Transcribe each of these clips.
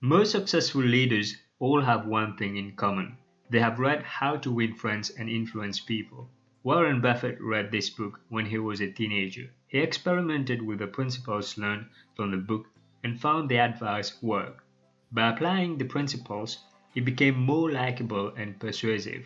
Most successful leaders all have one thing in common. They have read How to Win Friends and Influence People. Warren Buffett read this book when he was a teenager. He experimented with the principles learned from the book and found the advice worked. By applying the principles, he became more likable and persuasive.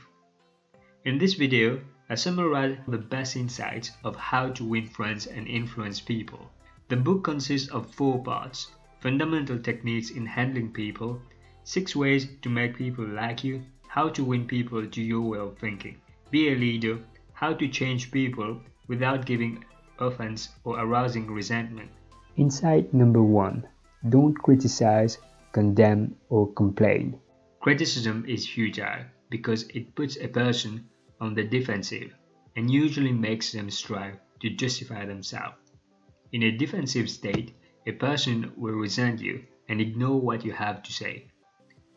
In this video, I summarize the best insights of How to Win Friends and Influence People. The book consists of 4 parts: fundamental techniques in handling people, 6 ways to make people like you, how to win people to your way of thinking, be a leader, how to change people without giving offense or arousing resentment. Insight number 1. Don't criticize, condemn, or complain. Criticism is futile because it puts a person on the defensive and usually makes them strive to justify themselves. In a defensive state, a person will resent you and ignore what you have to say.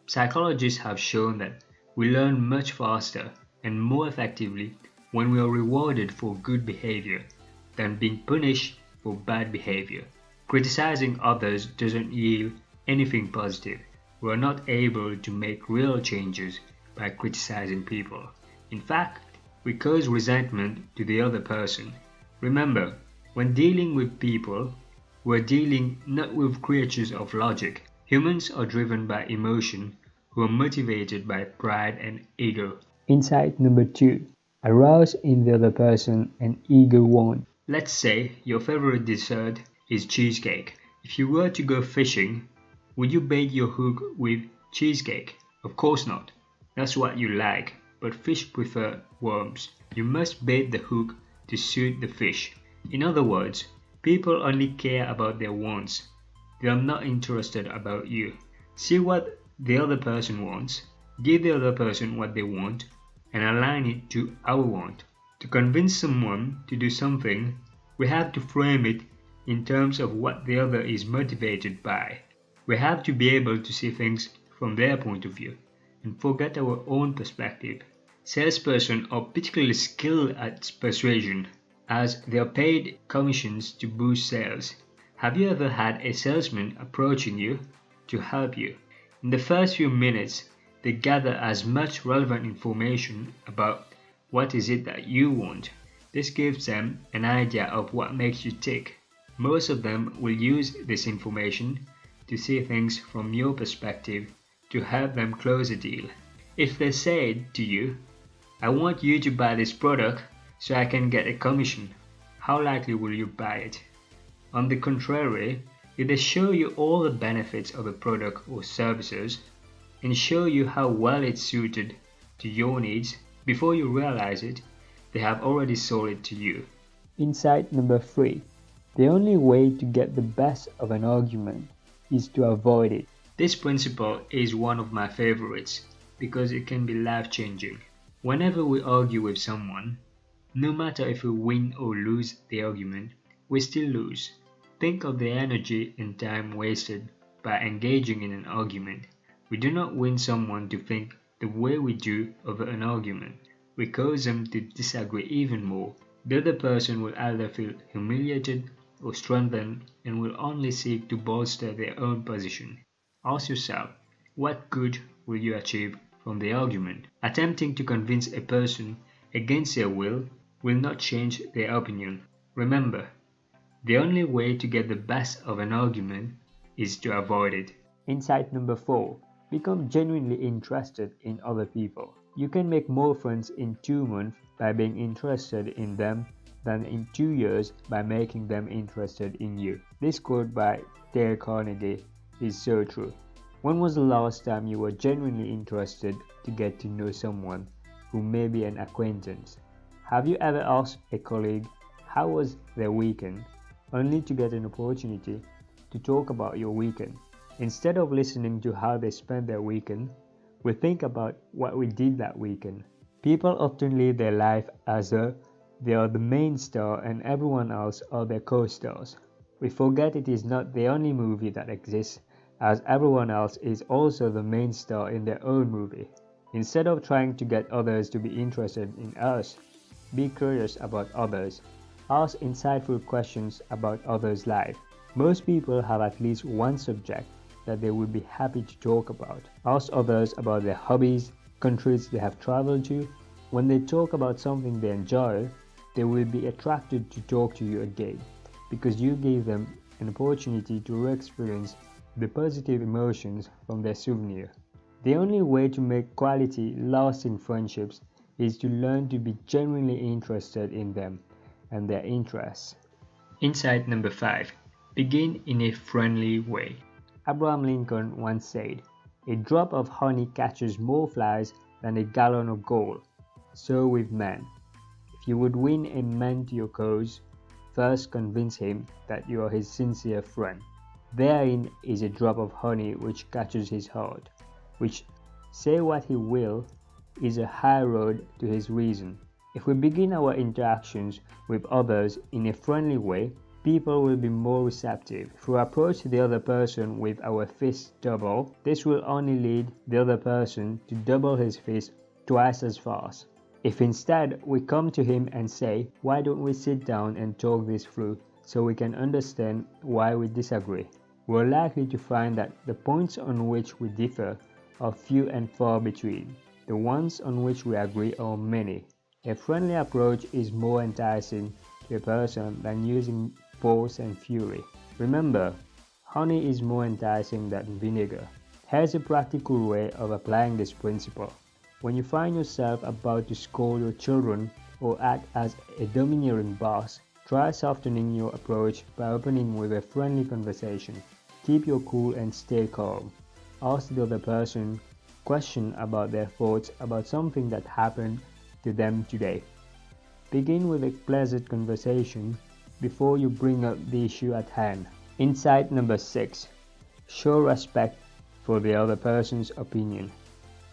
Psychologists have shown that we learn much faster and more effectively when we are rewarded for good behavior than being punished for bad behavior. Criticizing others doesn't yield anything positive. We are not able to make real changes by criticizing people. In fact, we cause resentment to the other person. Remember, when dealing with people, we're dealing not with creatures of logic. Humans are driven by emotion, who are motivated by pride and ego. Insight number 2. Arouse in the other person and ego want. Let's say your favorite dessert is cheesecake. If you were to go fishing, would you bait your hook with cheesecake? Of course not. That's what you like, but fish prefer worms. You must bait the hook to suit the fish. In other words, people only care about their wants. They are not interested about you. See what the other person wants, give the other person what they want, and align it to our want. To convince someone to do something, we have to frame it in terms of what the other is motivated by. We have to be able to see things from their point of view and forget our own perspective. Salespersons are particularly skilled at persuasion, as they are paid commissions to boost sales. Have you ever had a salesman approaching you to help you? In the first few minutes, they gather as much relevant information about what is it that you want. This gives them an idea of what makes you tick. Most of them will use this information to see things from your perspective to help them close a deal. If they say to you, "I want you to buy this product so I can get a commission," how likely will you buy it? On the contrary, if they show you all the benefits of a product or services and show you how well it's suited to your needs, before you realize it, they have already sold it to you. Insight number 3. The only way to get the best of an argument is to avoid it. This principle is one of my favorites because it can be life-changing. Whenever we argue with someone, no matter if we win or lose the argument, we still lose. Think of the energy and time wasted by engaging in an argument. We do not win someone to think the way we do over an argument. We cause them to disagree even more. The other person will either feel humiliated or strengthened and will only seek to bolster their own position. Ask yourself, what good will you achieve from the argument? Attempting to convince a person against their will not change their opinion. Remember, the only way to get the best of an argument is to avoid it. Insight number 4. Become genuinely interested in other people. You can make more friends in 2 months by being interested in them than in 2 years by making them interested in you. This quote by Dale Carnegie is so true. When was the last time you were genuinely interested to get to know someone who may be an acquaintance? Have you ever asked a colleague how was their weekend, only to get an opportunity to talk about your weekend? Instead of listening to how they spent their weekend, we think about what we did that weekend. People often live their life as though they are the main star and everyone else are their co-stars. We forget it is not the only movie that exists, as everyone else is also the main star in their own movie. Instead of trying to get others to be interested in us, be curious about others. Ask insightful questions about others' life. Most people have at least one subject that they would be happy to talk about. Ask others about their hobbies, countries they have traveled to. When they talk about something they enjoy, they will be attracted to talk to you again, because you gave them an opportunity to re-experience the positive emotions from their souvenir. The only way to make quality, lasting friendships is to learn to be genuinely interested in them and their interests. Insight number 5. Begin in a friendly way. Abraham Lincoln once said, "A drop of honey catches more flies than a gallon of gold." So with men. If you would win a man to your cause, first convince him that you are his sincere friend. Therein is a drop of honey which catches his heart, which, say what he will, is a high road to his reason. If we begin our interactions with others in a friendly way, people will be more receptive. If we approach the other person with our fist double, this will only lead the other person to double his fist twice as fast. If instead we come to him and say, "Why don't we sit down and talk this through so we can understand why we disagree?" we're likely to find that the points on which we differ are few and far between. The ones on which we agree are many. A friendly approach is more enticing to a person than using force and fury. Remember, honey is more enticing than vinegar. Here's a practical way of applying this principle. When you find yourself about to scold your children or act as a domineering boss, try softening your approach by opening with a friendly conversation. Keep your cool and stay calm. Ask the other person questions about their thoughts about something that happened to them today. Begin with a pleasant conversation before you bring up the issue at hand. Insight number 6. Show respect for the other person's opinion.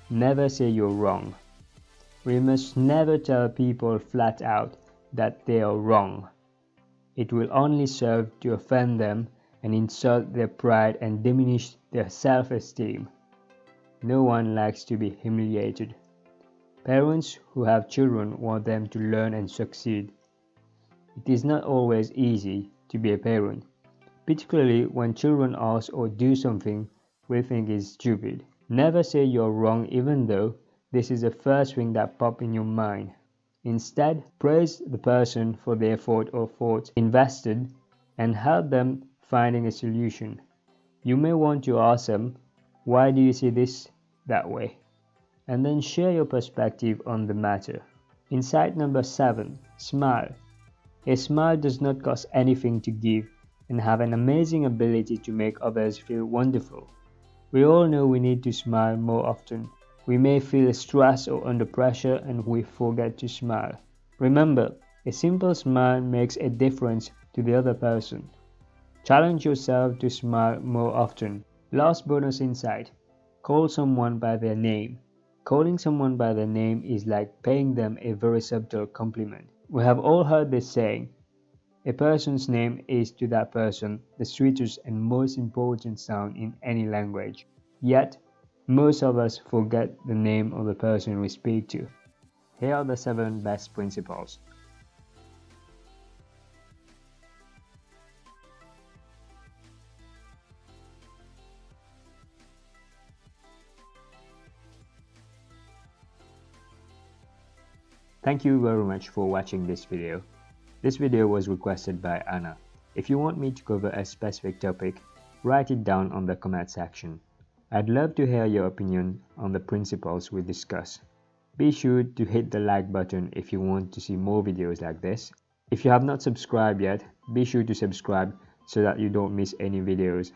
Never say you're wrong. We must never tell people flat out that they are wrong. It will only serve to offend them and insult their pride and diminish their self-esteem. No one likes to be humiliated. Parents who have children want them to learn and succeed. It is not always easy to be a parent, particularly when children ask or do something we think is stupid. Never say you're wrong even though this is the first thing that pops in your mind. Instead, praise the person for the effort or thoughts invested and help them finding a solution. You may want to ask them, "Why do you see this that way?" and then share your perspective on the matter. Insight number 7. Smile. A smile does not cost anything to give and have an amazing ability to make others feel wonderful. We all know we need to smile more often. We may feel stressed or under pressure and we forget to smile. Remember, a simple smile makes a difference to the other person. Challenge yourself to smile more often. Last bonus insight. Call someone by their name. Calling someone by their name is like paying them a very subtle compliment. We have all heard this saying, a person's name is to that person the sweetest and most important sound in any language. Yet, most of us forget the name of the person we speak to. Here are the 7 best principles. Thank you very much for watching this video. This video was requested by Anna. If you want me to cover a specific topic, write it down on the comment section. I'd love to hear your opinion on the principles we discuss. Be sure to hit the like button if you want to see more videos like this. If you have not subscribed yet, be sure to subscribe so that you don't miss any videos.